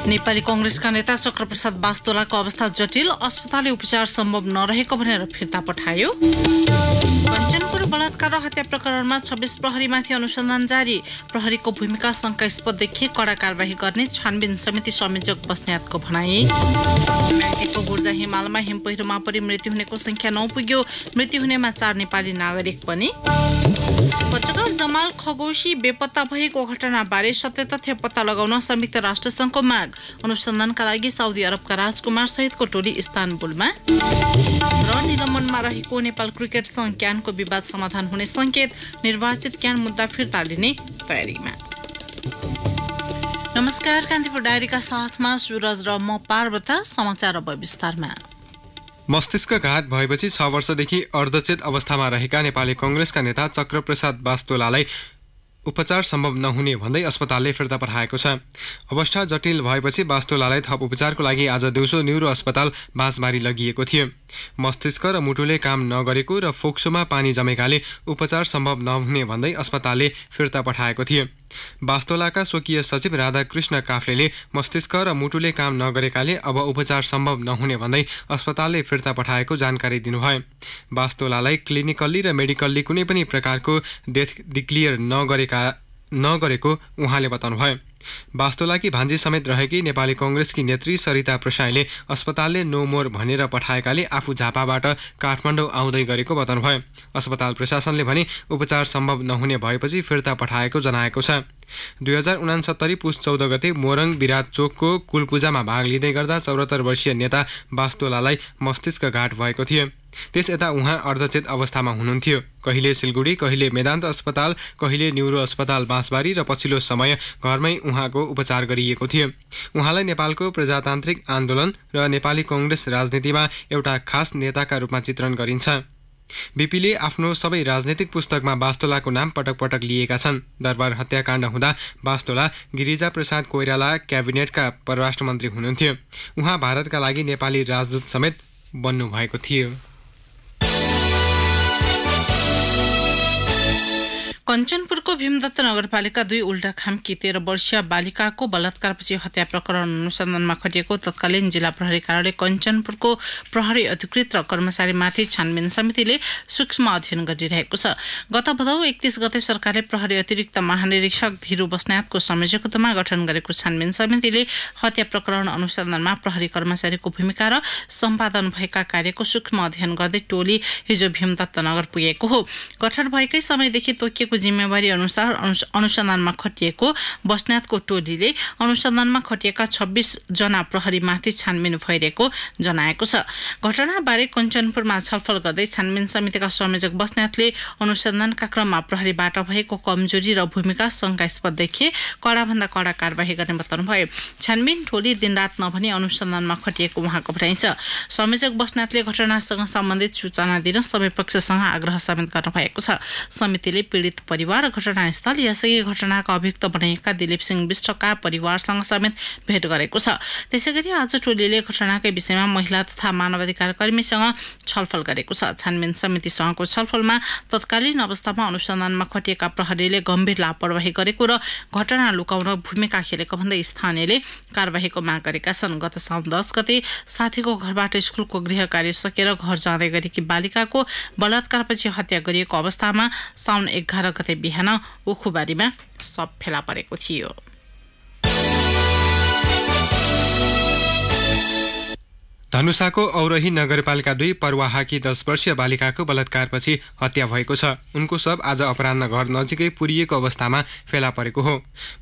नेपाली कांग्रेसका नेता चक्रप्रसाद बास्तोलाको अवस्था जटिल, अस्पतालले उपचार सम्भव नरहेको भनेर फिर्ता पठायो। कञ्चनपुर बलात्कार र हत्या प्रकरणमा 26 प्रहरीमाथि अनुसन्धान जारी, प्रहरीको भूमिका शंकास्पद देखिए कड़ा कारबाही गर्ने छानबिन समिति संयोजक बस्नेतको भनाई। म्याग्दीको गुर्जा हिमालमा हिमपहिरोमा परि मृत्यु हुनेको संख्या 9 पुग्यो, मृत्यु हुनेमा 4 नेपाली नागरिक पनि। पत्रकार जमाल खगोशी बेपत्ता भएको घटनाबारे सत्य तथ्य पत्ता लगाउन संयुक्त राष्ट्रसङ्घको माग, अनुसन्धानका लागि साउदी अरबका राजकुमार सहितको टोली इस्तानबुलमा। र निलम्बनमा रहेको नेपाल क्रिकेट संघ क्यानको विवाद समाधान हुने संकेत, निर्वाचित क्यान मुद्दा फिर्ता लिने तयारीमा। नमस्कार, कान्तिपुर डायरीका साथमा सूरज र म पार्वता। समाचार अब विस्तारमा। मस्तिष्कघात भएपछि 6 वर्षदेखि अर्धचेत अवस्थामा रहेका नेपाली कांग्रेसका नेता चक्रप्रसाद बास्तोलालाई उपचार सम्भव नहुने भन्दै अस्पतालले फिर्ता पठाएको छ। अवस्था जटिल भएपछि बास्तोलालाई थप उपचारको लागि आज दिउँसो न्युरो अस्पताल बाँसबारी लगिएको थियो। मस्तिष्क र मुटुले काम नगरेको र फोक्सोमा पानी जमेकाले उपचार सम्भव नहुने भन्दै अस्पतालले फिर्ता पठाएको थियो। बास्तोलाका स्वकीय सचिव राधाकृष्ण काफ्लेले मस्तिष्क र मुटुले काम नगरेकाले अब उपचार सम्भव नहुने भन्दै अस्पतालले फिर्ता पठाएको जानकारी दिनुभयो। बास्तोलालाई क्लिनिकल्ली र मेडिकल्ली कुनै पनि प्रकारको डेथ डिक्लियर नगरेको उहाँले बताउनुभयो। बास्तोलाकी भान्जी समेत रहेकी नेपाली कांग्रेसकी नेत्री सरिता प्रसाईले अस्पतालले नो मोर भनेर पठाएकाले आफू झापाबाट काठमाडौँ आउँदै गरेको बताउनुभयो। अस्पताल प्रशासनले भने उपचार सम्भव नहुने भएपछि फिर्ता पठाएको जनाएको छ। 2069 पुस 14 गते मोरङ विराट चोकको कुलपूजामा भाग लिँदै गर्दा 74 वर्षीय नेता बास्तोलालाई मस्तिष्कघात भएको थियो। त्यस यता उहाँ अर्धचेत अवस्थामा हुनुहुन्थ्यो। कहिले सिलगुडी, कहिले मेदान्त अस्पताल, कहिले न्युरो अस्पताल बाँसबारी र पछिल्लो समय घरमै उहाँको उपचार गरिएको थियो। उहाँलाई नेपालको प्रजातान्त्रिक आन्दोलन र नेपाली कांग्रेस राजनीतिमा एउटा खास नेताका रूपमा चित्रण गरिन्छ। बीपीले आफ्नो सबै राजनैतिक पुस्तकमा बास्तोलाको नाम पटक पटक लिएका छन्। दरबार हत्याकाण्ड हुँदा बास्तोला गिरिजा प्रसाद कोइराला क्याबिनेटका परराष्ट्र मन्त्री हुनुहुन्थ्यो। उहाँ भारतका लागि नेपाली राजदूत समेत बन्नुभएको थियो। कञ्चनपुरको भीमदत्त नगरपालिका 2 उल्टा खामकी 13 वर्षीय बालिकाको बलात्कारपछि हत्या प्रकरण अनुसन्धानमा खटिएको तत्कालीन जिल्ला प्रहरी कार्यालय कञ्चनपुरको प्रहरी अधिकृत र कर्मचारीमाथि छानबिन समितिले सूक्ष्म अध्ययन गरिरहेको छ। गत भदौ 31 गते सरकारले प्रहरी अतिरिक्त महानिरीक्षक धीरू बस्नेतको संयोजकत्वमा गठन गरेको छानबिन समितिले हत्या प्रकरण अनुसन्धानमा प्रहरी कर्मचारीको भूमिका र सम्पादन भएका कार्यको सूक्ष्म अध्ययन गर्दै टोली हिजो भीमदत्त नगर पुगेको हो। गठन भएकै समयदेखि तोकिएको जिम्मेवारी अनुसार अनुसन्धानमा खटिएको बस्नेतको टोलीले अनुसन्धानमा खटिएका 26 जना प्रहरीमाथि छानबिन भइरहेको जनाएको छ। घटनाबारे कञ्चनपुरमा छलफल गर्दै छानबिन समितिका संयोजक बस्नेतले अनुसन्धानका क्रममा प्रहरीबाट भएको कमजोरी र भूमिका शंकास्पद देखिए कडाभन्दा कडा कारबाही गर्ने बताउनुभयो। छानबिन टोली दिनरात नभनी अनुसन्धानमा खटिएको उहाँको भनाइ छ। संयोजक बस्नेतले घटनासँग सम्बन्धित सूचना दिन सबै पक्षसँग आग्रह समेत गर्नुभएको छ। समितिले पीडित परिवार घटनास्थल यसै घटनाका अभियुक्त बनाएका दिलीप सिंह विष्टका परिवारसँग समेत भेट गरेको छ। त्यसैगरी आज टोलीले घटनाकै विषयमा महिला तथा मानवाधिकार कर्मीसँग छलफल गरेको छ। छानबिन समितिसँगको छलफलमा तत्कालीन अवस्थामा अनुसन्धानमा खटिएका प्रहरीले गम्भीर लापरवाही गरेको र घटना लुकाउन भूमिका खेलेको भन्दै स्थानीयले कारबाहीको माग गरेका छन्। गत साउन 10 गते साथीको घरबाट स्कुलको गृह कार्य सकेर घर जाँदै गरेकी बालिकाको बलात्कारपछि हत्या गरिएको अवस्थामा साउन 11 गते बिहान उखुबारीमा शव फेला परेको थियो। धनुषाको औरही नगरपालिका 2 परवाहाकी 10 वर्षीय बालिकाको बलात्कारपछि हत्या भएको छ। उनको शव आज अपराह्न घर नजिकै पुरिएको अवस्थामा फेला परेको हो।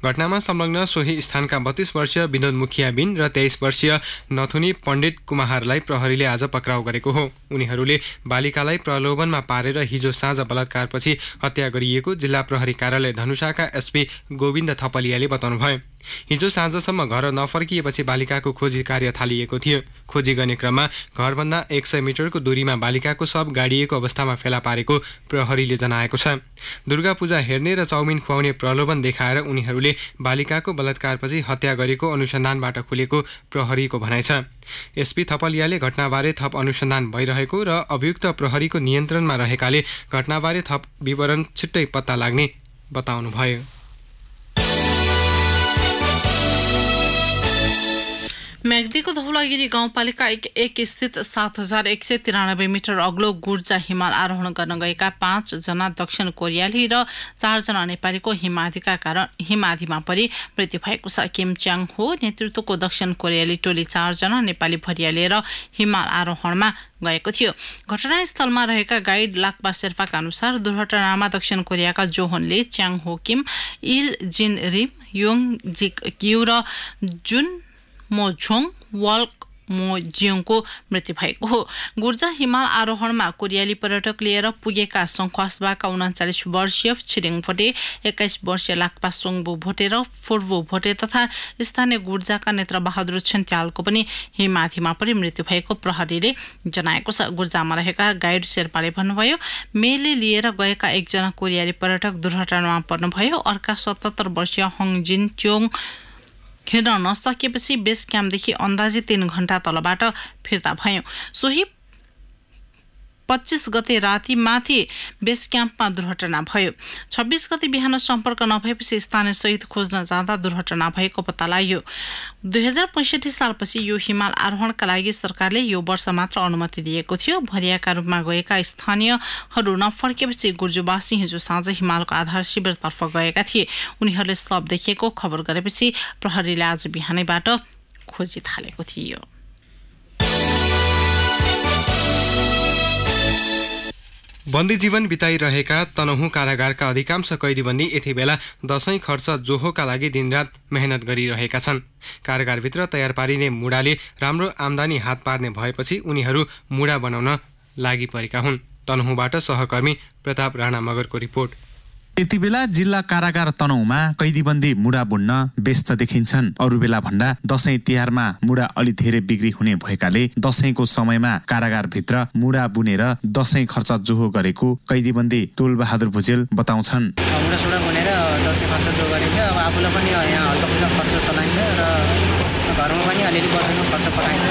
घटनामा संलग्न सोही स्थानका 32 वर्षीय विनोद मुखिया बिन र 23 वर्षीय नथुनी पण्डित कुमारलाई प्रहरीले आज पक्राउ गरेको हो। उनीहरूले बालिकालाई प्रलोभनमा पारेर हिजो साँझ बलात्कारपछि हत्या गरिएको जिल्ला प्रहरी कार्यालय धनुषाका एसपी गोविन्द थपलियाले बताउनुभयो। हिजो साँझसम्म घर नफर्किएपछि बालिकाको खोजी कार्य थालिएको थियो। खोजी गर्ने क्रममा घरभन्दा 100 मिटरको दूरीमा बालिकाको शव गाडिएको अवस्थामा फेला पारेको प्रहरीले जनाएको छ। दुर्गा पूजा हेर्ने र चाउमिन खुवाउने प्रलोभन देखाएर उनीहरूले बालिकाको बलात्कारपछि हत्या गरेको अनुसन्धानबाट खुलेको प्रहरीको भनाइ छ। एसपी थपलियाले घटनाबारे थप अनुसन्धान भइरहेको र अभियुक्त प्रहरीको नियन्त्रणमा रहेकाले घटनाबारे थप विवरण छिट्टै पत्ता लाग्ने बताउनुभयो। म्याग्दीको धौलागिरी गाउँपालिका एक स्थित 7,193 मिटर अग्लो गुर्जा हिमाल आरोहण गर्न गएका 5 जना दक्षिण कोरियाली र 4 जना नेपालीको हिमाधीमा परि मृत्यु भएको छ। किम च्याङ हो नेतृत्वको दक्षिण कोरियाली टोली 4 जना नेपाली भरिया लिएर हिमाल आरोहणमा गएको थियो। घटनास्थलमा रहेका गाइड लाक्पा शेर्पाका अनुसार दुर्घटनामा दक्षिण कोरियाका जोहोनले च्याङ हो किम, इल जिन रिम, योङ जिक क्यु र जुन मोझोङ वाल्क मोजियोङको मृत्यु भएको हो। गुर्जा हिमाल आरोहणमा कोरियाली पर्यटक लिएर पुगेका सङ्खवासबाका 39 वर्षीय छिरिङ भोटे, 21 वर्षीय लाक्पा सोङबु भोटे र फुर्बु भोटे तथा स्थानीय गुर्जाका नेत्र बहादुर छन्त्यालको पनि हिमाथीमा परि मृत्यु भएको प्रहरीले जनाएको छ। गुर्जामा रहेका गाइड शेर्पाले भन्नुभयो, मेले लिएर गएका एकजना कोरियाली पर्यटक दुर्घटनामा पर्नुभयो। अर्का 77 वर्षीय हङ जिन च्योङ हिँड्न नसकेपछि बेस क्याम्पदेखि अन्दाजी 3 घण्टा तलबाट फिर्ता भयो। सोही 25 गते राति माथि बेस क्याम्पमा दुर्घटना भयो। 26 गते बिहान सम्पर्क नभएपछि स्थानीय सहित खोज्न जाँदा दुर्घटना भएको पत्ता लाग्यो। 2065 सालपछि यो हिमाल आरोहणका लागि सरकारले यो वर्ष मात्र अनुमति दिएको थियो। भरियाका रूपमा गएका स्थानीयहरू नफर्केपछि गुर्जुवासी हिजो साँझ हिमालको आधार शिविरतर्फ गएका थिए। उनीहरूले शव देखिएको खबर गरेपछि प्रहरीले आज बिहानैबाट खोजी थालेको थियो। बन्दी जीवन बिताइरहेका तनहुँ कारागारका अधिकांश कैदीबन्दी यति बेला दशैं खर्च जोहोका लागि दिनरात मेहनत गरिरहेका छन्। कारागारभित्र तयार पारिने मुढाले राम्रो आम्दानी हात पार्ने भएपछि उनीहरू मुढा बनाउन लागि परेका हुन्। तनहुँबाट सहकर्मी प्रताप राणा मगरको रिपोर्ट। यति बेला जिल्ला कारागार तनहुँमा कैदीबन्दी मुढा बुन्न व्यस्त देखिन्छन्। अरू बेला भन्दा दशैं तिहारमा मुढा अलि धेरै बिक्री हुने भएकाले दशैंको समयमा कारागारभित्र मुढा बुनेर दशैं खर्च जोहो गरेको कैदीबन्दी टोल बहादुर भुजेल बताउँछन्। मुढा बुनेर दशैं खर्च जोहो गरिन्छ। अब आफूलाई पनि यहाँ हल्का खर्च चलाइन्छ र घरमा पनि अलिअलि बस्नु खर्च पठाइन्छ।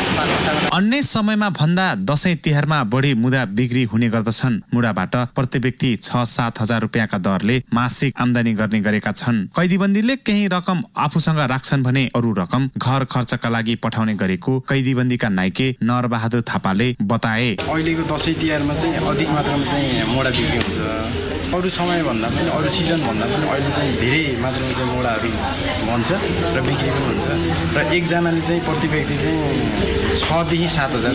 अन्य समयमा भन्दा दशैं तिहारमा बढी मुढा बिक्री हुने गर्दछन्। मुढाबाट प्रति व्यक्ति 6-7 हजार रुपियाँका दरले मासिक आम्दानी गर्ने गरेका छन्। कैदीबन्दीले केही रकम आफूसँग राख्छन् भने अरू रकम घर खर्चका लागि पठाउने गरेको कैदीबन्दीका नाइके नरबहादुर थापाले बताए। अहिलेको दशैं तिहारमा चाहिँ अधिक मात्रामा चाहिँ मुढा बिक्री हुन्छ। अरू समय भन्दा पनि अरू सिजन भन्दा पनि अहिले चाहिँ धेरै मात्रामा चाहिँ मुढाहरू बन्छ र बिक्री पनि हुन्छ र एकजनाले चाहिँ प्रति व्यक्ति चाहिँ 6 देखि 7 हजार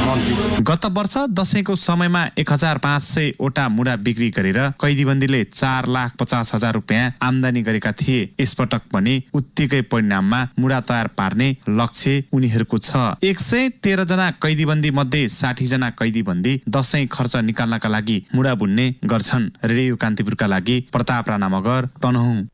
मन्थली। गत वर्ष दशैंको समयमा 1500 वटा मुढा बिक्री गरेर कैदीबन्दीले 4,50,000 रुपियाँ आम्दानी गरेका थिए। यसपटक पनि उत्तिकै परिणाममा मुढा तयार पार्ने लक्ष्य उनीहरूको छ। 113 जना कैदीबन्दी मध्ये 60 जना कैदीबन्दी दशैं खर्च निकाल्नका लागि मुढा बुन्ने गर्छन्। रेडियो कान्तिपुरका लागि प्रताप राणा मगर, तनहुँ।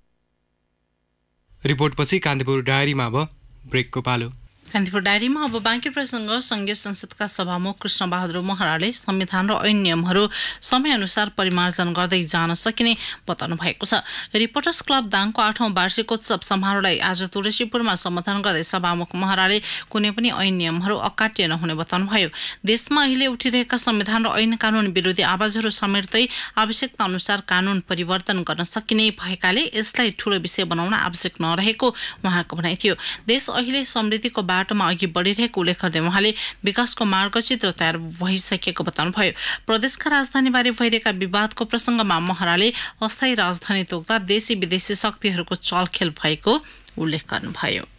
रिपोर्टपछि कान्तिपुर डायरीमा अब ब्रेकको पालो। कान्तिपुर डायरीमा अब बाँकी प्रसङ्ग। संघीय संसदका सभामुख कृष्ण बहादुर महराले संविधान र ऐन नियमहरू समयअनुसार परिमार्जन गर्दै जान सकिने बताउनु भएको छ। रिपोर्टर्स क्लब दाङको 8औं वार्षिकोत्सव समारोहलाई आज तुलसीपुरमा सम्बोधन गर्दै सभामुख महराले कुनै पनि ऐन नियमहरू अकाट्य नहुने बताउनुभयो। देशमा अहिले उठिरहेका संविधान र ऐन कानुन विरोधी आवाजहरू समेट्दै आवश्यकता अनुसार कानुन परिवर्तन गर्न सकिने भएकाले यसलाई ठूलो विषय बनाउन आवश्यक नरहेको उहाँको भनाइ थियो। देश अहिले समृद्धिको बाटोमा अघि बढिरहेको उल्लेख गर्दै उहाँले विकासको मार्गचित्र तयार भइसकेको बताउनुभयो। प्रदेशका राजधानीबारे भइरहेका विवादको प्रसङ्गमा महराले अस्थायी राजधानी तोक्दा देशी विदेशी शक्तिहरूको चलखेल भएको उल्लेख गर्नुभयो।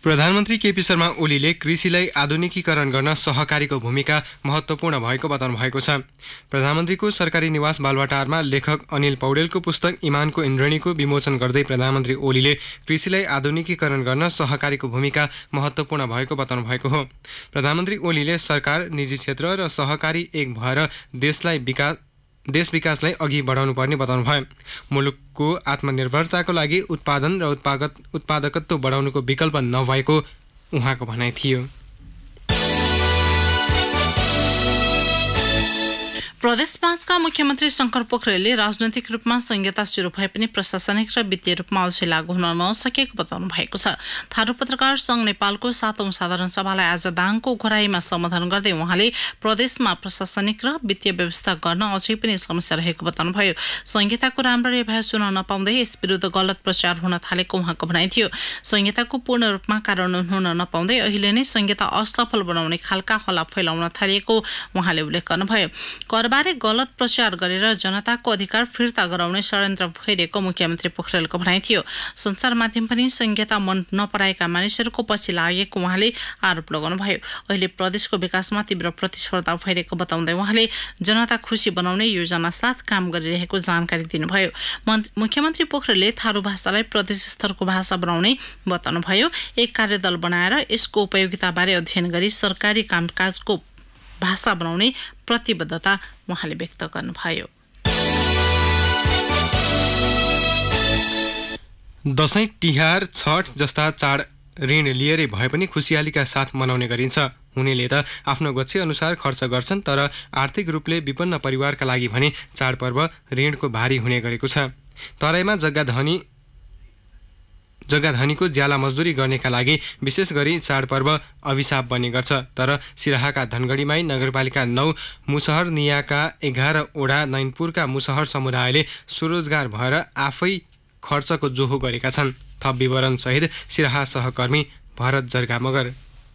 प्रधानमन्त्री केपी शर्मा ओलीले कृषिलाई आधुनिकीकरण गर्न सहकारीको भूमिका महत्त्वपूर्ण भएको बताउनु भएको छ। प्रधानमन्त्रीको सरकारी निवास बालुवाटारमा लेखक अनिल पौडेलको पुस्तक इमानको इन्द्रणीको विमोचन गर्दै प्रधानमन्त्री ओलीले कृषिलाई आधुनिकीकरण गर्न सहकारीको भूमिका महत्त्वपूर्ण भएको बताउनु भएको हो। प्रधानमन्त्री ओलीले सरकार, निजी क्षेत्र र सहकारी एक भएर देश विकासलाई अघि बढाउनु पर्ने बताउनु भयो। मुलुकको आत्मनिर्भरताको लागि उत्पादन र उत्पादकत्व बढाउनुको विकल्प नभएको उहाँको भनाइ थियो। प्रदेश 5 का मुख्यमन्त्री शंकर पोखरेलले राजनैतिक रूपमा संहिता सुरु भए पनि प्रशासनिक र वित्तीय रूपमा अझै लागू हुन नसकेको बताउनु भएको छ। थारू पत्रकार संघ नेपालको 7औं साधारण सभालाई आज दाङको घोराईमा सम्बोधन गर्दै उहाँले प्रदेशमा प्रशासनिक र वित्तीय व्यवस्था गर्न अझै पनि समस्या रहेको बताउनुभयो। संहिताको राम्ररी अभ्यास हुन नपाउँदै यस विरुद्ध गलत प्रचार हुन थालेको उहाँको भनाइ थियो। संहिताको पूर्ण रूपमा कार्यान्वयन हुन नपाउँदै अहिले नै संहिता असफल बनाउने खालका हल्ला फैलाउन थालिएको उहाँले उल्लेख गर्नुभयो। करबारे गलत प्रचार गरेर जनताको अधिकार फिर्ता गराउने षड्यन्त्र भइरहेको मुख्यमन्त्री पोखरेलको भनाइ थियो। सञ्चार माध्यम पनि संहिता मन नपराएका मानिसहरूको पछि लागेको उहाँले आरोप लगाउनुभयो। अहिले प्रदेशको विकासमा तीव्र प्रतिस्पर्धा भइरहेको बताउँदै उहाँले जनता खुसी बनाउने योजना साथ काम गरिरहेको जानकारी दिनुभयो। मुख्यमन्त्री पोखरेलले थारू भाषालाई प्रदेश स्तरको भाषा बनाउने बताउनुभयो। एक कार्यदल बनाएर यसको उपयोगिताबारे अध्ययन गरी सरकारी कामकाजको भाषा बनाउने प्रतिबद्धता उहाँले व्यक्त गर्नुभयो। दशैं, तिहार, छठ जस्ता चाड ऋण लिएरै भए पनि खुसियालीका साथ मनाउने गरिन्छ। उनीले त आफ्नो गच्छे अनुसार खर्च गर्छन्, तर आर्थिक रूपले विपन्न परिवारका लागि भने चाडपर्व ऋणको भारी हुने गरेको छ। तराईमा जग्गाधनीको ज्याला मजदुरी गर्नेका लागि विशेष गरी चाडपर्व अभिशाप बन्ने गर्छ। तर सिराहाका धनगढीमाई नगरपालिका 9 मुसहर नियाका 11 वडा नैनपुरका मुसहर समुदायले स्वरोजगार भएर आफै खर्चको जोहो गरेका छन्। थप विवरण सहित सिराहा सहकर्मी भरत जर्गा मगर।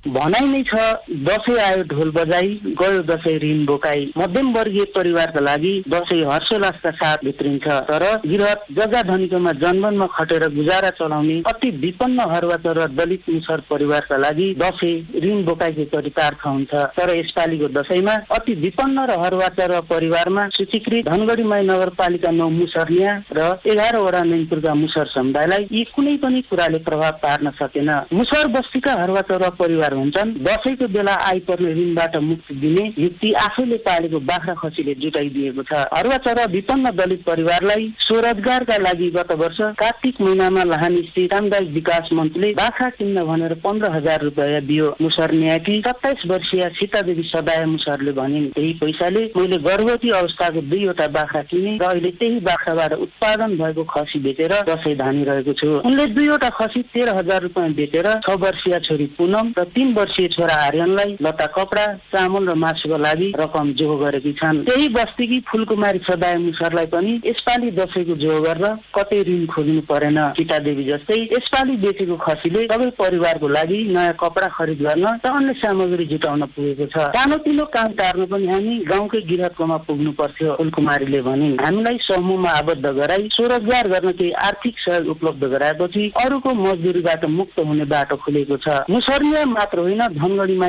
भनाइ नै छ, दसैँ आयो ढोल बजाई, गयो दसैँ ऋण बोकाई। मध्यम वर्गीय परिवारका लागि दसैँ हर्षोल्लासका साथ भित्रिन्छ। तर गिरहत जग्गा धनीकोमा जनमनमा खटेर गुजारा चलाउने अति विपन्न हरुवाचर र दलित मुसहर परिवारका लागि दसैँ ऋण बोकाइको चरितार्थ हुन्छ। तर यसपालिको दसैँमा अति विपन्न र हरुवाचर परिवारमा सूचीकृत धनगढीमाई नगरपालिका 9 मुसहरनिया र 11 वडा नैनपुरका मुसहर समुदायलाई यी कुनै पनि कुराले प्रभाव पार्न सकेन। मुसहर बस्तीका हरुवाचर परिवार हुन्छन्। दसैँको बेला आइपर्ने ऋणबाट मुक्ति दिने युक्ति आफैले पालेको बाख्रा खसीले जुटाइदिएको छ। हरुवाचर विपन्न दलित परिवारलाई स्वरोजगारका लागि गत वर्ष कार्तिक महिनामा लाहानी स्थित सामुदायिक विकास मन्त्रीले बाख्रा किन्न भनेर 15,000 रुपियाँ दियो। मुसहर न्यायकी 27 वर्षीय सीतादेवी सदाय मुसहरले भनिन्, त्यही पैसाले मैले गर्भवती अवस्थाको 2वटा बाख्रा किने र अहिले त्यही बाख्राबाट उत्पादन भएको खसी बेचेर दसैँ धानिरहेको छु। उनले 2वटा खसी 13,000 रुपियाँ बेचेर 6 वर्षीय छोरी पुनम र 3 वर्षीय छोरा आर्यनलाई लत्ता कपडा चामल र मासुको लागि रकम जोहो गरेकी छन्। त्यही बस्तीकी फुलकुमारी सदाय मुसहरलाई पनि यसपालि दसैँको जोहो गरेर कतै ऋण खोज्नु परेन। सीतादेवी जस्तै यसपालि बेचेको खसीले सबै परिवारको लागि नयाँ कपडा खरिद गर्न र अन्य सामग्री जुटाउन पुगेको छ। सानोतिनो काम टार्नु पनि हामी गाउँकै गिरहतकोमा पुग्नु पर्थ्यो, फुलकुमारीले भनिन्। हामीलाई समूहमा आबद्ध गराई स्वरोजगार गर्न केही आर्थिक सहयोग उपलब्ध गराएपछि अरूको मजदुरीबाट मुक्त हुने बाटो खुलेको छ। मुसहरनिया मात्र होइन धनगढीमाई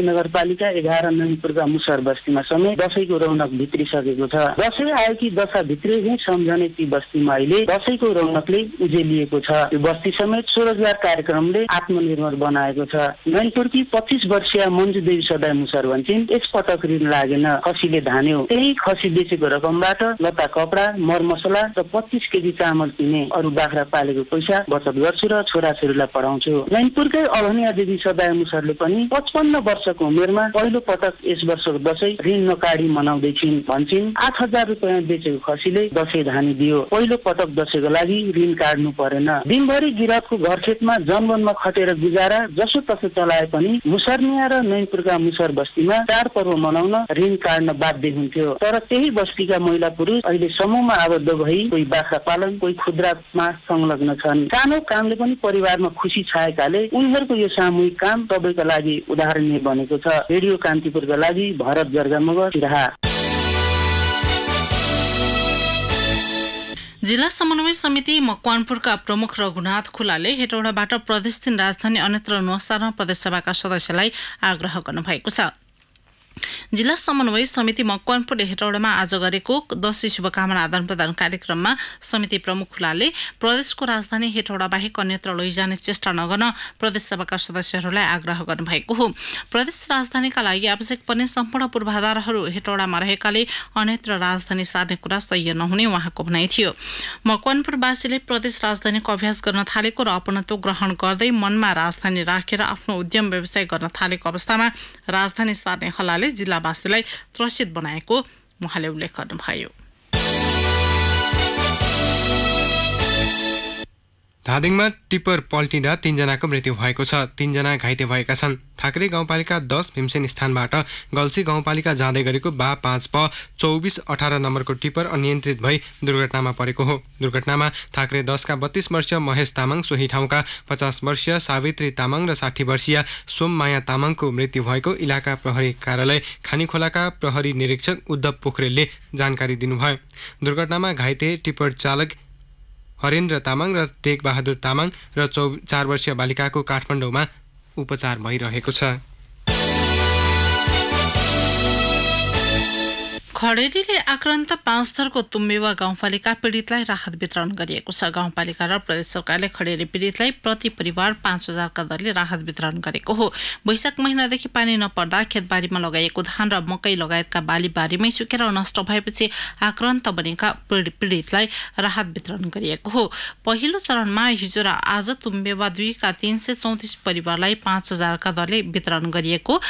नगरपालिका 11 नैनपुरका मुसहर बस्तीमा समेत दसैँको रौनक भित्रिसकेको छ। दसैँ आयो कि दशा भित्रै नै सम्झने ती बस्तीमा अहिले दसैँको रौनकले उजेलिएको छ। यो बस्ती समेत स्वरोजगार कार्यक्रमले आत्मनिर्भर बनाएको छ। नैनपुरकी 25 वर्षीय मन्जु देवी सदाय मुसहर भन्छन्, यसपटक ऋण लागेन, खसीले धान्यो। त्यही खसी बेचेको रकमबाट लत्ता कपडा मरमसला र 25 केजी चामल किने। अरू बाख्रा पालेको पैसा बचत गर्छु र छोराछोरीलाई पढाउँछु। नैनपुरकै अभनिया देवी सदाय मुसहरले पनि 55 वर्षको उमेरमा पहिलो पटक यस वर्षको दसैँ ऋण नकाडी मनाउँदैछिन्। भन्छन् 8,000 रुपियाँ बेचेको खसीले दसैँ धानी दियो। पहिलो पटक दसैँको लागि ऋण काट्नु परेन। दिनभरि गिरहतको घरखेतमा जनवनमा खटेर गुजारा जसो तसो चलाए पनि मुसहरनिया र नैनपुरका मुसहर बस्तीमा चाडपर्व मनाउन ऋण काट्न बाध्य हुन्थ्यो। तर त्यही बस्तीका महिला पुरुष अहिले समूहमा आबद्ध भई कोही बाख्रा पालन, कोही खुद्रामा संलग्न छन्। सानो कामले पनि परिवारमा खुसी छाएकाले उनीहरूको यो सामूहिक काम सबैका लागि उदाहरणीय बनेको छ। रेडियो कान्तिपुरका लागि भरत जर्गा मगर, सिराहा। जिल्ला समन्वय समिति मकवानपुरका प्रमुख रघुनाथ खुलाले हेटौडाबाट प्रदेश 3 राजधानी अन्यत्र नसार्न प्रदेशसभाका सदस्यलाई आग्रह गर्नुभएको छ। जिल्ला समन्वय समिति मकवानपुर हेटौडामा आज गरेको दशैं शुभकामना आदान प्रदान कार्यक्रममा समिति प्रमुख खुलाले प्रदेशको राजधानी हेटौडा बाहेक अन्यत्र लैजाने चेष्टा नगर्न प्रदेशसभाका सदस्यहरूलाई आग्रह गर्नुभएको हो। प्रदेश राजधानीका लागि आवश्यक पर्ने सम्पूर्ण पूर्वाधारहरू हेटौडामा रहेकाले अन्यत्र राजधानी सार्ने कुरा सही नहुने उहाँको भनाइ थियो। मकवानपुरवासीले प्रदेश राजधानीको अभ्यास गर्न थालेको र अपनत्व ग्रहण गर्दै मनमा राजधानी राखेर आफ्नो उद्यम व्यवसाय गर्न थालेको अवस्थामा राजधानी सार्ने हल्लाले प्रकोपले जिल्लावासीलाई त्रसित बनाएको उहाँले उल्लेख गर्नुभयो। धादिङमा टिप्पर पल्टिँदा 3 जनाको मृत्यु भएको छ। 3 जना घाइते भएका छन्। थाक्रे गाउँपालिका 10 भीमसेन स्थानबाट गल्सी गाउँपालिका जाँदै गरेको बा 5 प 2418 नम्बरको टिप्पर अनियन्त्रित भई दुर्घटनामा परेको हो। दुर्घटनामा थाक्रे 10 का 32 वर्षीय महेश तामाङ, सोही ठाउँका 50 वर्षीय सावित्री तामाङ र 60 वर्षीय सोममाया तामाङको मृत्यु भएको इलाका प्रहरी कार्यालय खानीखोलाका प्रहरी निरीक्षक उद्धव पोखरेलले जानकारी दिनुभयो। दुर्घटनामा घाइते टिप्पर चालक हरेन्द्र तामाङ र टेक बहादुर तामाङ र 4 वर्षीय बालिकाको काठमाडौँमा उपचार भइरहेको छ। खडेरीले आक्रान्त पाँचथरको तुम्बेवा गाउँपालिका पीडितलाई राहत वितरण गरिएको छ। गाउँपालिका र प्रदेश सरकारले खडेरी पीडितलाई प्रति परिवार 5,000 का दरले राहत वितरण गरेको हो। वैशाख महिनादेखि पानी नपर्दा खेतबारीमा लगाइएको धान र मकै लगायतका बाली बारीमै सुकेर नष्ट भएपछि आक्रान्त बनेका पीडितलाई राहत वितरण गरिएको हो। पहिलो चरणमा हिजो र आज तुम्बेवा 2 का 334 परिवारलाई 5,000 का दरले वितरण गरिएको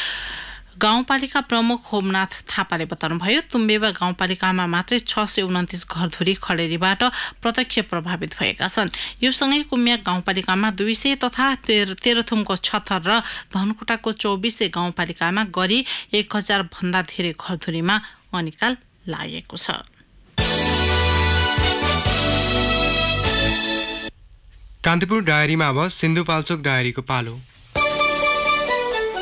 गाउँपालिका प्रमुख होमनाथ थापाले बताउनुभयो। तुम्बेवा गाउँपालिकामा मात्रै 629 घरधुरी खडेरीबाट प्रत्यक्ष प्रभावित भएका छन्। यो सँगै कुम्याक गाउँपालिकामा 200 तथा तेह्रथुमको 76 र धनकुटाको 24 गाउँपालिकामा गरी 1000 भन्दा धेरै घरधुरीमा अनिकाल लागेको छ। कान्तिपुर डायरीमा अब सिन्धुपाल्चोक डायरीको पालो।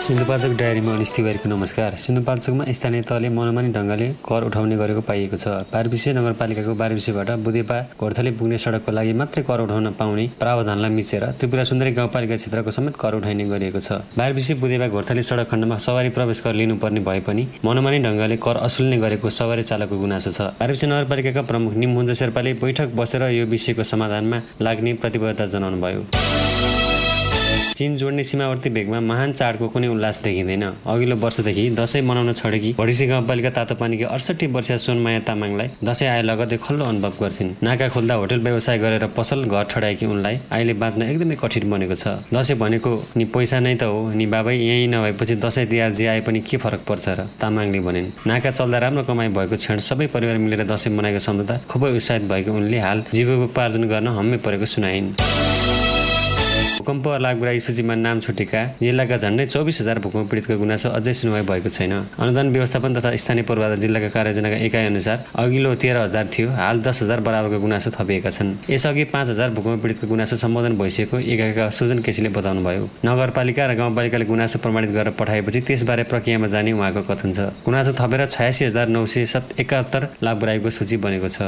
सिन्धुपाल्चोक डायरीमा अनिश तिवारीको नमस्कार। सिन्धुपाल्चोकमा स्थानीय तहले मनमानी ढङ्गले कर उठाउने गरेको पाइएको छ। बारबिसे नगरपालिकाको बारबिसेबाट बुदेपा घोरथली पुग्ने सडकको लागि मात्रै कर उठाउन पाउने प्रावधानलाई मिचेर त्रिपुरा सुन्दरी गाउँपालिका क्षेत्रको समेत कर उठाइने गरिएको छ। बारबिसे बुदेपा घोरथली सडक खण्डमा सवारी प्रवेश कर लिनुपर्ने भए पनि मनमानी ढङ्गले कर असुल्ने गरेको सवारी चालकको गुनासो छ। बारबिसे नगरपालिकाका प्रमुख निमहुञ्ज शेर्पाले बैठक बसेर यो विषयको समाधानमा लाग्ने प्रतिबद्धता जनाउनु भयो। चीन जोड्ने सीमावर्ती भेगमा महान चाडको कुनै उल्लास देखिँदैन। अघिल्लो वर्षदेखि दशैं मनाउन छोडेकी भडिसी गाउँपालिका तातोपानीकी 68 वर्षीय सोनमाया तामाङलाई दशैं आए लगतै खल्लो अनुभव गर्छिन्। नाका खोल्दा होटल व्यवसाय गरेर पसल घर ठडाएकी उनलाई अहिले बाँच्न एकदमै कठिन बनेको छ। दशैं भनेको नि पैसा नै त हो, नि बाबै यही नभएपछि दशैं तिहार जे आए पनि के फरक पर्छ र, तामाङले भनिन्। नाका चल्दा राम्रो कमाइ भएको क्षण सबै परिवार मिलेर दशैं मनाएको सम्झदा खुबै उत्साहित भएको उनले हाल जीविकोपार्जन गर्न हम्मे परेको सुनाइन्। भूकम्प लागुराई सूचीमा नाम छुटेका जिल्लाका झण्डै 24,000 भूकम्प पीडितको गुनासो अझै सुनवाई भएको छैन। अनुदान व्यवस्थापन तथा स्थानीय पूर्वाधार जिल्लाका कार्ययोजनाका एकाइ अनुसार अघिल्लो 13,000 थियो, हाल 10,000 बराबरको गुनासो थपिएका छन्। यसअघि 5,000 भूकम्प पीडितको गुनासो सम्बोधन भइसकेको एकाका सुजन केसीले बताउनुभयो। नगरपालिका र गाउँपालिकाले गुनासो प्रमाणित गरेर पठाएपछि त्यसबारे प्रक्रियामा जाने उहाँको कथन छ। गुनासो थपेर 86,971 लाभग्राहीको सूची बनेको छ।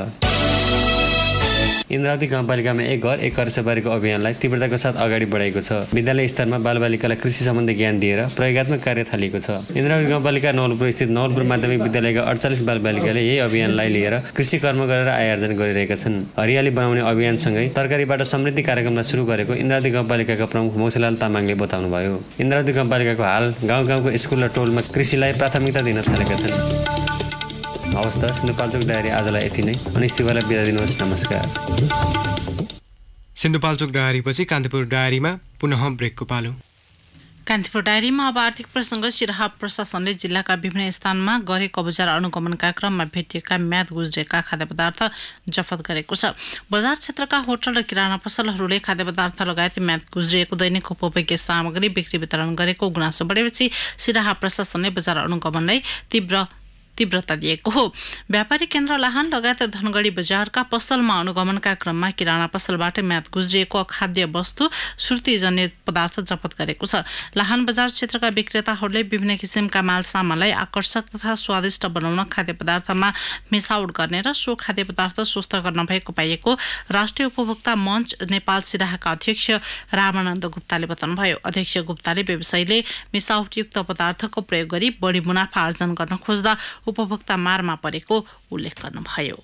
इन्द्रावती गाउँपालिकामा एक घर एक कर्सबारीको अभियानलाई तीव्रताको साथ अगाडि बढाएको छ। विद्यालय स्तरमा बालबालिकालाई कृषि सम्बन्धी ज्ञान दिएर प्रयोगात्मक कार्य थालिएको छ। इन्द्रावती गाउँपालिका नवलपुर स्थित नवलपुर माध्यमिक विद्यालयका 48 बालबालिकाले यही अभियानलाई लिएर कृषि कर्म गरेर आय आर्जन गरिरहेका छन्। हरियाली बनाउने अभियानसँगै तरकारीबाट समृद्धि कार्यक्रमलाई सुरु गरेको इन्द्रावती गाउँपालिकाका प्रमुख मौसीलाल तामाङले बताउनुभयो। इन्द्रावती गाउँपालिकाको हाल गाउँ-गाउँको स्कुल र टोलमा कृषिलाई प्राथमिकता दिन थालेका छन्। हवस् त, सिन्धुपाल्चोक डायरी आजलाई यति नै। अनिश तिवारीलाई बिदा दिनुहोस्। नमस्कार। सिन्धुपाल्चोक डायरीपछि कान्तिपुर डायरीमा पुनः ब्रेकको पालो। कान्तिपुर डायरीमा अब आर्थिक प्रसङ्ग। सिराहा प्रशासनले जिल्लाका विभिन्न स्थानमा गरेको बजार अनुगमनका क्रममा भेटिएका म्याद गुज्रेका खाद्य पदार्थ जफत गरेको छ। बजार क्षेत्रका होटल र किराना पसलहरूले खाद्य पदार्थ लगायत म्याद गुज्रिएको दैनिक उपभोग्य सामग्री बिक्री वितरण गरेको गुनासो बढेपछि सिराहा प्रशासनले बजार अनुगमनलाई तीव्रता दिएको हो। व्यापारी केन्द्र लाहान लगायत धनगढी बजारका पसलमा अनुगमनका क्रममा किराना पसलबाट म्याद गुज्रिएको खाद्य वस्तु सुर्तीजन्य पदार्थ जफत गरेको छ। लाहान बजार क्षेत्रका विक्रेताहरूले विभिन्न किसिमका माल सामानलाई आकर्षक तथा स्वादिष्ट बनाउन खाद्य पदार्थमा मिसावट गर्ने र सो खाद्य पदार्थ स्वस्थकर नभएको पाइएको राष्ट्रिय उपभोक्ता मञ्च नेपाल सिराहाका अध्यक्ष रामानन्द गुप्ताले बताउनुभयो। अध्यक्ष गुप्ताले व्यवसायीले मिसावटयुक्त पदार्थको प्रयोग गरी बढी मुनाफा आर्जन गर्न खोज्दा उपभोक्ता मारमा परेको उल्लेख गर्नुभयो।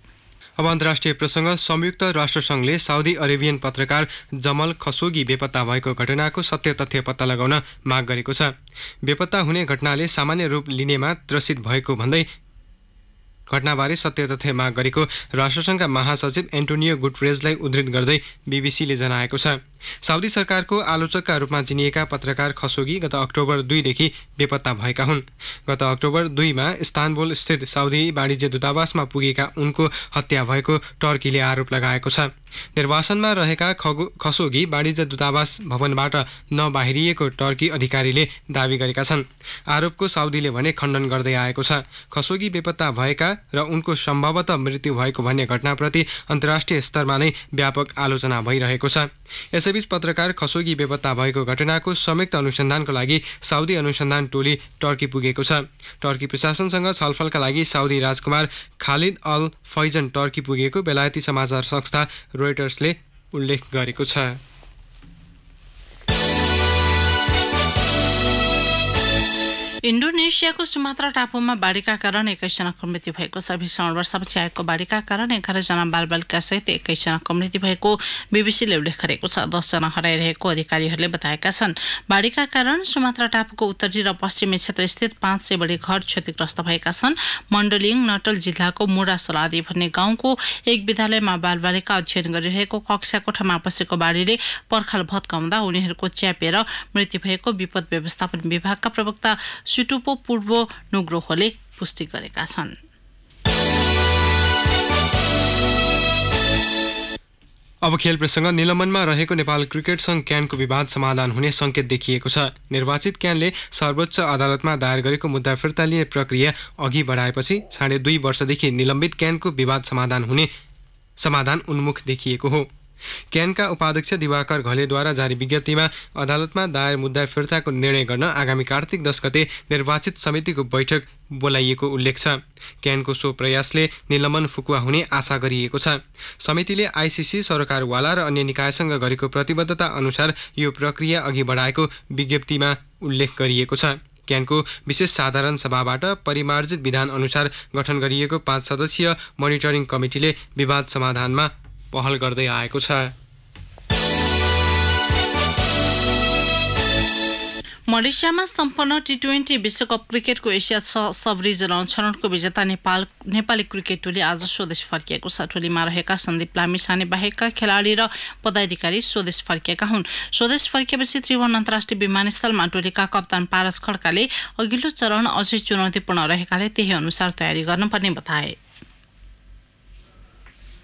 अब अन्तर्राष्ट्रिय प्रसङ्ग। संयुक्त राष्ट्रसङ्घले साउदी अरेबियन पत्रकार जमल खसोगी बेपत्ता भएको घटनाको सत्य तथ्य पत्ता लगाउन माग गरेको छ। बेपत्ता हुने घटनाले सामान्य रूप लिनेमा त्रसित भएको भन्दै घटनाबारे सत्य तथ्य माग गरेको राष्ट्रसङ्घका महासचिव एन्टोनियो गुटरेजलाई उद्धृत गर्दै बीबीसीले जनाएको छ। साउदी सरकारको आलोचकका रूपमा चिनिएका पत्रकार खसोगी गत अक्टोबर 2 देखि बेपत्ता भएका हुन्। गत अक्टोबर 2 मा इस्तानबुल स्थित साउदी वाणिज्य दूतावासमा पुगेका उनको हत्या भएको टर्कीले आरोप लगाएको छ। निर्वासनमा रहेका खसोगी वाणिज्य दूतावास भवनबाट नबाहिरिएको टर्की अधिकारीले दावी गरेका छन्। आरोपको साउदीले भने खण्डन गर्दै आएको छ। खसोगी बेपत्ता भएका र उनको सम्भवतः मृत्यु भएको भन्ने घटनाप्रति अन्तर्राष्ट्रिय स्तरमा नै व्यापक आलोचना भइरहेको छ। यसैबीच पत्रकार खसोगी बेपत्ता भएको घटनाको संयुक्त अनुसन्धानको लागि साउदी अनुसन्धान टोली टर्की पुगेको छ। टर्की प्रशासनसँग छलफलका लागि साउदी राजकुमार खालिद अल फैजन टर्की पुगेको बेलायती समाचार संस्था रोयटर्सले उल्लेख गरेको छ। इन्डोनेसियाको सुमात्रा टापुमा बाढीका कारण 21 जनाको मृत्यु भएको छ। 20 वर्षपछि आएको बाढीका कारण 11 जना बालबालिका सहित 21 जनाको मृत्यु भएको बीबीसीले उल्लेख गरेको छ। 10 जना हराइरहेको अधिकारीहरूले बताएका छन्। बाढीका कारण सुमात्रा टापुको उत्तरी र पश्चिमी क्षेत्रस्थित 500 बढी घर क्षतिग्रस्त भएका छन्। मण्डलिङ नटल जिल्लाको मुडा सलादी भन्ने गाउँको एक विद्यालयमा बालबालिका अध्ययन गरिरहेको कक्षा कोठामा पसेको बाढीले पर्खाल भत्काउँदा उनीहरूको च्यापेर मृत्यु भएको विपद व्यवस्थापन विभागका प्रवक्ता सुटुपो पूर्व नुग्रोहोले पुष्टि गरेका छन्। अब खेल प्रसङ्ग। निलम्बनमा रहेको नेपाल क्रिकेट संघ क्यानको विवाद समाधान हुने संकेत देखिएको छ। निर्वाचित क्यानले सर्वोच्च अदालतमा दायर गरेको मुद्दा फिर्ता लिने प्रक्रिया अघि बढाएपछि 2.5 वर्षदेखि निलम्बित क्यानको विवाद समाधान उन्मुख देखिएको हो। क्यानका उपाध्यक्ष दिवाकर घलेद्वारा जारी विज्ञप्तिमा अदालतमा दायर मुद्दा फिर्ताको निर्णय गर्न आगामी कार्तिक 10 गते निर्वाचित समितिको बैठक बोलाइएको उल्लेख छ। क्यानको सो प्रयासले निलम्बन फुकुवा हुने आशा गरिएको छ। समितिले आइसिसी, सरकारवाला र अन्य निकायसँग गरेको प्रतिबद्धता अनुसार यो प्रक्रिया अघि बढाएको विज्ञप्तिमा उल्लेख गरिएको छ। क्यानको विशेष साधारण सभाबाट परिमार्जित विधान अनुसार गठन गरिएको 5 सदस्यीय मोनिटरिङ कमिटीले विवाद समाधानमा पहल गर्दै आएको छ। मलेसियामा सम्पन्न टी20 विश्वकप क्रिकेटको एसिया सब रिजनल छनौटको विजेता नेपाली क्रिकेट टोली आज स्वदेश फर्किएको छ। टोलीमा रहेका सन्दीप लामिछाने बाहेकका खेलाडी र पदाधिकारी स्वदेश फर्किएका हुन्। स्वदेश फर्किएपछि त्रिभुवन अन्तर्राष्ट्रिय विमानस्थलमा टोलीका कप्तान पारस खड्काले अघिल्लो चरण अझै चुनौतीपूर्ण रहेकाले त्यही अनुसार तयारी गर्नुपर्ने बताए।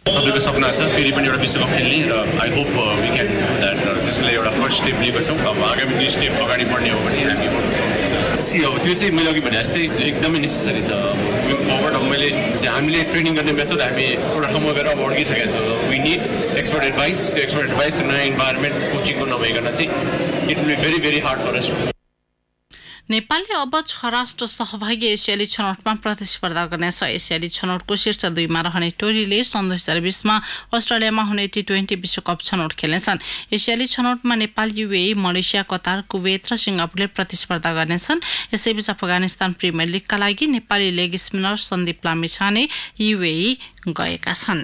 सबैको सपना छ फेरि पनि एउटा विश्वकप खेल्ने र I hope we can do that. त्यसको लागि एउटा फर्स्ट स्टेप लिएको छौँ। अब आगामी 2 स्टेप अगाडि बढ्ने हो भने हामी अब त्यो चाहिँ मैले अघि भने जस्तै एकदमै नेसेसरी छ। मुभिङ फरवर्ड अब हामीले ट्रेनिङ गर्ने मेथड हामी एउटा ठाउँमा गएर अब अड्किसकेको छ। We need expert advice. त्यो एक्सपर्ट एडभाइस नयाँ इन्भाइरोमेन्ट कोचिङको नभइकन चाहिँ it will be very very hard for us. नेपालले अब 6 राष्ट्र सहभागी एसियाली छनौटमा प्रतिस्पर्धा गर्नेछ। एसियाली छनौटको शीर्ष 2 मा रहने टोलीले सन् 2020 मा अस्ट्रेलियामा हुने टी20 विश्वकप छनौट खेल्नेछन्। एसियाली छनौटमा Nepal, UAE, Malaysia, Qatar, Kuwait र सिङ्गापुरले प्रतिस्पर्धा गर्नेछन्। यसैबीच अफगानिस्तान प्रिमियर लिगका लागि नेपाली leg spinner Sandeep Lamichhane UAE गएका छन्।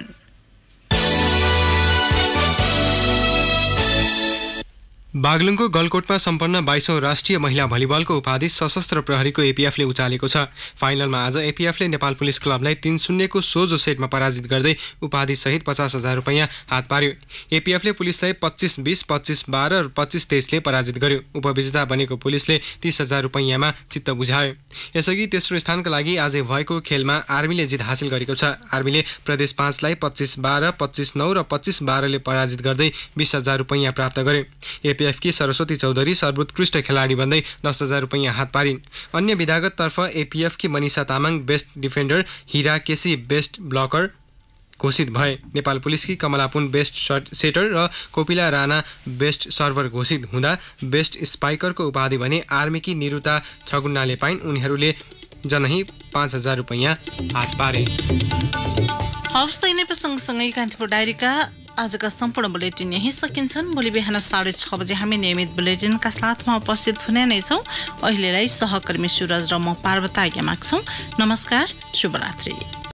बागलुङको गलकोटमा सम्पन्न 22औं राष्ट्रिय महिला भलिबलको उपाधि सशस्त्र प्रहरीको एपीएफले उचालेको छ। फाइनलमा आज एपीएफले नेपाल पुलिस क्लबलाई 3-0 को सोझो सेटमा पराजित गर्दै उपाधि सहित 50,000 रुपैयाँ हात पार्यो। एपीएफले पुलिसलाई 25-20, 25-12 र 25-23 ले पराजित गर्यो। उपविजेता बनेको पुलिसले 30,000 रुपैयाँमा चित्त बुझायो। यसअघि तेस्रो स्थानका लागि आज भएको खेलमा आर्मीले जित हासिल गरेको छ। आर्मीले प्रदेश 5 लाई 25-12, 25-9 र 25-12 ले पराजित गर्दै 20,000 रुपैयाँ प्राप्त गर्यो। एपीएफकी सरस्वती चौधरी सर्वोत्कृष्ट खेलाडी बन्दै 10,000 रुपैयाँ हात पारिन्। अन्य विधागततर्फ एपीएफकी मनिषा तामाङ बेस्ट डिफेन्डर, हिरा केसी बेस्ट ब्लकर घोषित भए। नेपाल पुलिसकी कमला पुन बेस्ट सेटर र कोपिला राणा बेस्ट सर्भर घोषित हुँदा बेस्ट स्पाइकरको उपाधि भने आर्मीकी निरुता छगुन्नाले पाइन्। उनीहरूले जनही 5,000 रुपैयाँ हात पारे। हवस् त यिनै प्रसङ्गसँगै कान्तिपुर डायरीका आजका सम्पूर्ण बुलेटिन यही सकिन्छन्। भोलि बिहान 6:30 बजे हामी नियमित बुलेटिनका साथमा उपस्थित हुने नै छौँ। अहिलेलाई सहकर्मी सुरज र म पार्वता आज्ञा माग्छौँ। नमस्कार, शुभरात्रि।